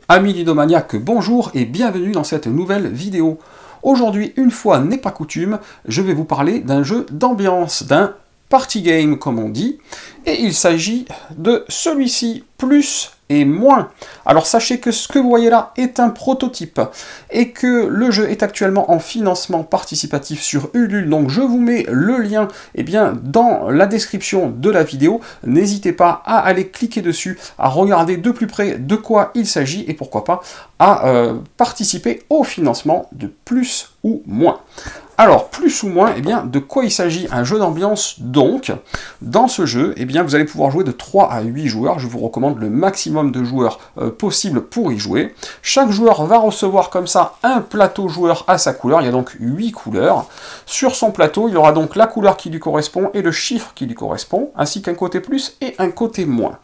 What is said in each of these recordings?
Amis ludomaniaques, bonjour et bienvenue dans cette nouvelle vidéo. Aujourd'hui, une fois n'est pas coutume, je vais vous parler d'un jeu d'ambiance, d'un party game comme on dit, et il s'agit de celui-ci, Plus et Moins. Alors sachez que ce que vous voyez là est un prototype, et que le jeu est actuellement en financement participatif sur Ulule, donc je vous mets le lien dans la description de la vidéo. N'hésitez pas à aller cliquer dessus, à regarder de plus près de quoi il s'agit, et pourquoi pas à participer au financement de Plus ou Moins. Alors, Plus ou Moins, de quoi il s'agit? Un jeu d'ambiance, donc. Dans ce jeu, vous allez pouvoir jouer de 3 à 8 joueurs. Je vous recommande le maximum de joueurs possible pour y jouer. Chaque joueur va recevoir comme ça un plateau joueur à sa couleur. Il y a donc 8 couleurs. Sur son plateau, il y aura donc la couleur qui lui correspond et le chiffre qui lui correspond, ainsi qu'un côté plus et un côté moins.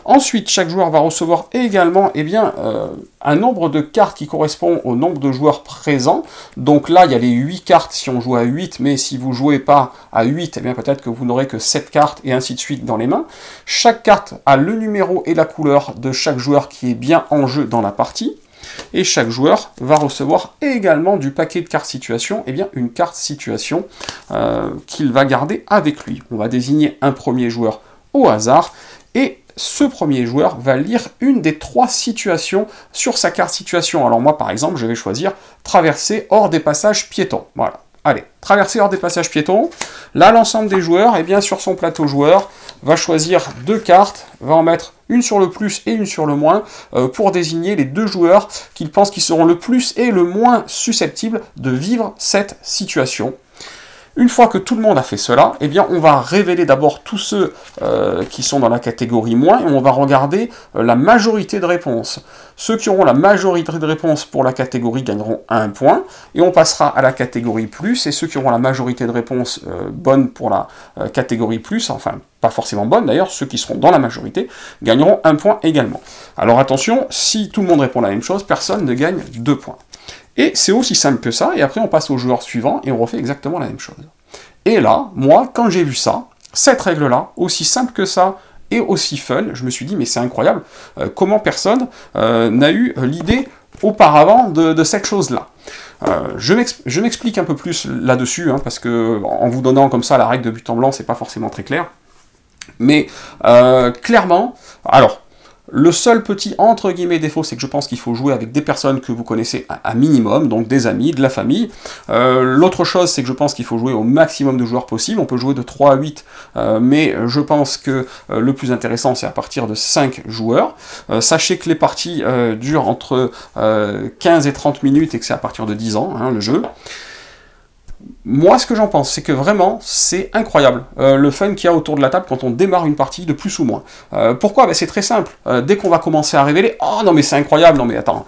Ensuite, chaque joueur va recevoir également un nombre de cartes qui correspond au nombre de joueurs présents. Donc là, il y a les 8 cartes si on joue à 8, mais si vous ne jouez pas à 8, peut-être que vous n'aurez que 7 cartes et ainsi de suite dans les mains. Chaque carte a le numéro et la couleur de chaque joueur qui est bien en jeu dans la partie. Et chaque joueur va recevoir également du paquet de cartes situation, une carte situation qu'il va garder avec lui. On va désigner un premier joueur au hasard, et ce premier joueur va lire une des 3 situations sur sa carte situation. Alors moi, par exemple, je vais choisir traverser hors des passages piétons. Voilà. Allez, traverser hors des passages piétons. Là, l'ensemble des joueurs, sur son plateau joueur, va choisir 2 cartes, va en mettre une sur le plus et une sur le moins, pour désigner les 2 joueurs qu'il pense qui seront le plus et le moins susceptibles de vivre cette situation. Une fois que tout le monde a fait cela, on va révéler d'abord tous ceux qui sont dans la catégorie moins, et on va regarder la majorité de réponses. Ceux qui auront la majorité de réponses pour la catégorie gagneront 1 point, et on passera à la catégorie plus, et ceux qui auront la majorité de réponses bonnes pour la catégorie plus, enfin pas forcément bonnes d'ailleurs, ceux qui seront dans la majorité, gagneront 1 point également. Alors attention, si tout le monde répond la même chose, personne ne gagne 2 points. Et c'est aussi simple que ça, et après on passe au joueur suivant, et on refait exactement la même chose. Et là, moi, quand j'ai vu ça, cette règle-là, aussi simple que ça, et aussi fun, je me suis dit, mais c'est incroyable, comment personne n'a eu l'idée auparavant de cette chose-là. Je m'explique un peu plus là-dessus, parce que en vous donnant comme ça la règle de but en blanc, c'est pas forcément très clair. Mais clairement, alors, le seul petit entre guillemets défaut, c'est que je pense qu'il faut jouer avec des personnes que vous connaissez à minimum, donc des amis, de la famille. L'autre chose, c'est que je pense qu'il faut jouer au maximum de joueurs possible. On peut jouer de 3 à 8, mais je pense que le plus intéressant, c'est à partir de 5 joueurs. Sachez que les parties durent entre 15 et 30 minutes et que c'est à partir de 10 ans, le jeu. Moi, ce que j'en pense, c'est que vraiment, c'est incroyable, le fun qu'il y a autour de la table quand on démarre une partie de plus ou moins. Pourquoi? C'est très simple. Dès qu'on va commencer à révéler, « Oh non mais c'est incroyable, non mais attends,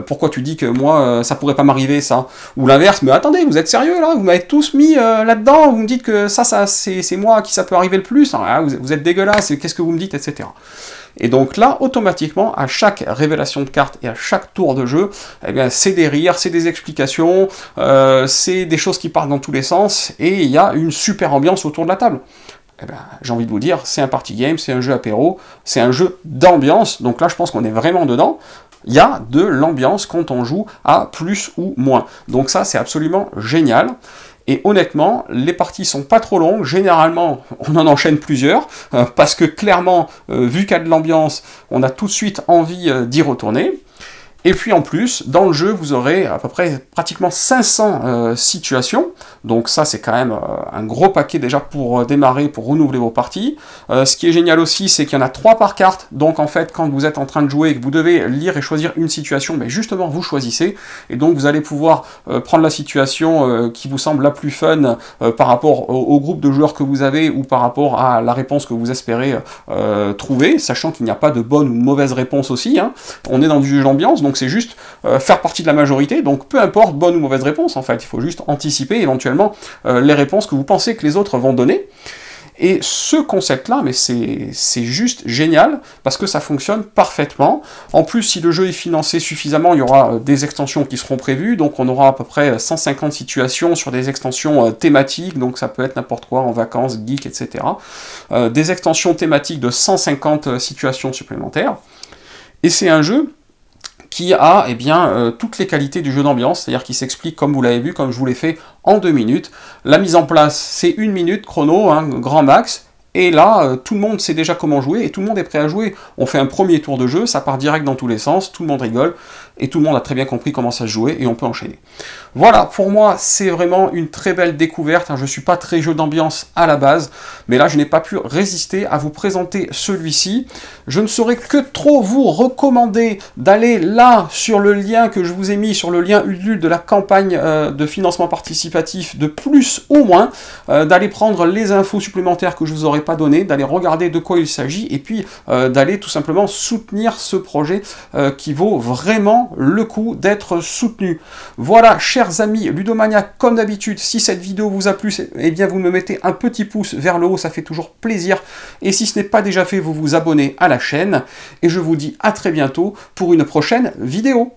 pourquoi tu dis que moi, ça pourrait pas m'arriver ça ?» Ou l'inverse, « Mais attendez, vous êtes sérieux là? Vous m'avez tous mis là-dedans, vous me dites que ça c'est moi à qui ça peut arriver le plus, hein, vous êtes dégueulasse, qu'est-ce que vous me dites, etc. » Et donc là, automatiquement, à chaque révélation de carte et à chaque tour de jeu, c'est des rires, c'est des explications, c'est des choses qui partent dans tous les sens, et il y a une super ambiance autour de la table. J'ai envie de vous dire, c'est un party game, c'est un jeu apéro, c'est un jeu d'ambiance, donc là je pense qu'on est vraiment dedans. Il y a de l'ambiance quand on joue à plus ou moins. Donc ça, c'est absolument génial. Et honnêtement, les parties sont pas trop longues, généralement on en enchaîne plusieurs, parce que clairement, vu qu'il y a de l'ambiance, on a tout de suite envie d'y retourner. Et puis en plus, dans le jeu, vous aurez à peu près pratiquement 500 situations, donc ça c'est quand même un gros paquet déjà pour démarrer, pour renouveler vos parties. Ce qui est génial aussi, c'est qu'il y en a 3 par carte, donc en fait quand vous êtes en train de jouer et que vous devez lire et choisir une situation, justement vous choisissez, et donc vous allez pouvoir prendre la situation qui vous semble la plus fun par rapport au groupe de joueurs que vous avez, ou par rapport à la réponse que vous espérez trouver, sachant qu'il n'y a pas de bonne ou de mauvaise réponse aussi, on est dans du jeu d'ambiance, donc c'est juste faire partie de la majorité, donc peu importe bonne ou mauvaise réponse en fait, il faut juste anticiper éventuellement les réponses que vous pensez que les autres vont donner. Et ce concept-là, mais c'est juste génial, parce que ça fonctionne parfaitement. En plus, si le jeu est financé suffisamment, il y aura des extensions qui seront prévues, donc on aura à peu près 150 situations sur des extensions thématiques, donc ça peut être n'importe quoi, en vacances, geek, etc. Des extensions thématiques de 150 situations supplémentaires. Et c'est un jeu qui a eh bien, toutes les qualités du jeu d'ambiance, c'est-à-dire qui s'explique comme vous l'avez vu, comme je vous l'ai fait, en 2 minutes. La mise en place, c'est 1 minute chrono, hein, grand max, et là, tout le monde sait déjà comment jouer, et tout le monde est prêt à jouer. On fait un premier tour de jeu, ça part direct dans tous les sens, tout le monde rigole, et tout le monde a très bien compris comment ça se jouait, et on peut enchaîner. Voilà, pour moi, c'est vraiment une très belle découverte. Je ne suis pas très jeu d'ambiance à la base, mais là, je n'ai pas pu résister à vous présenter celui-ci. Je ne saurais que trop vous recommander d'aller là, sur le lien que je vous ai mis, sur le lien Ulule de la campagne de financement participatif de plus ou moins, d'aller prendre les infos supplémentaires que je vous aurais pas données, d'aller regarder de quoi il s'agit, et puis d'aller tout simplement soutenir ce projet qui vaut vraiment le coup d'être soutenu. Voilà, chers amis ludomaniaques, comme d'habitude, si cette vidéo vous a plu, eh bien vous me mettez un petit pouce vers le haut, ça fait toujours plaisir, et si ce n'est pas déjà fait, vous vous abonnez à la chaîne, et je vous dis à très bientôt pour une prochaine vidéo.